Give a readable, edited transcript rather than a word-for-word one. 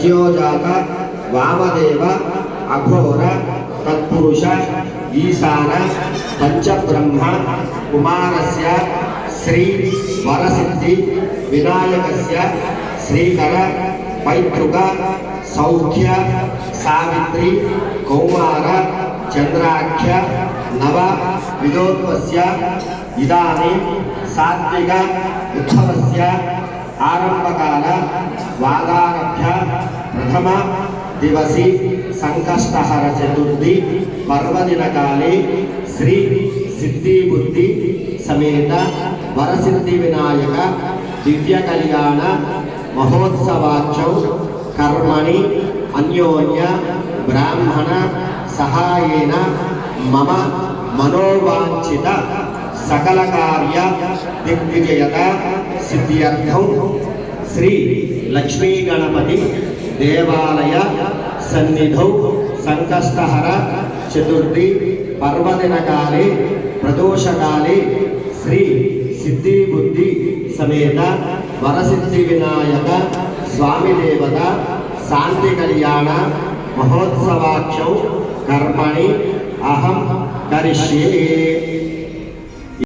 ज्योजात वामदेव अघोर तत्पुरुष ईशान पंचब्रह्म कुमारस्य श्री वरसिद्धि विनायकस्य श्रीकर पैतृक सौख्य सावित्री कौमार चंद्राख्य नव विदोत्वस्य इदानीं सात्विक उत्सवस्य आरंभकाल वादारभ्य प्रथम दिवसी संकष्टहर चतुर्थी पर्वदिन काले श्री सिद्धि बुद्धि समेत वरसिद्धि विनायक दिव्य कल्याण महोत्सवाचौ कर्मणि अन्योन्य ब्राह्मण सहायेन मम मनोवांछित सकल कार्य दिग्विजयता सिद्ध्यर्थं श्री लक्ष्मी गणपति देवालय सन्निधौ संकष्टहर चतुर्थी पर्वदिन काले प्रदोष काले श्री सिद्धि बुद्धि समेत वरसिद्धि विनायक स्वामी देवता शांति कल्याण महोत्सवाख्यौ कर्मणि अहं करिष्ये।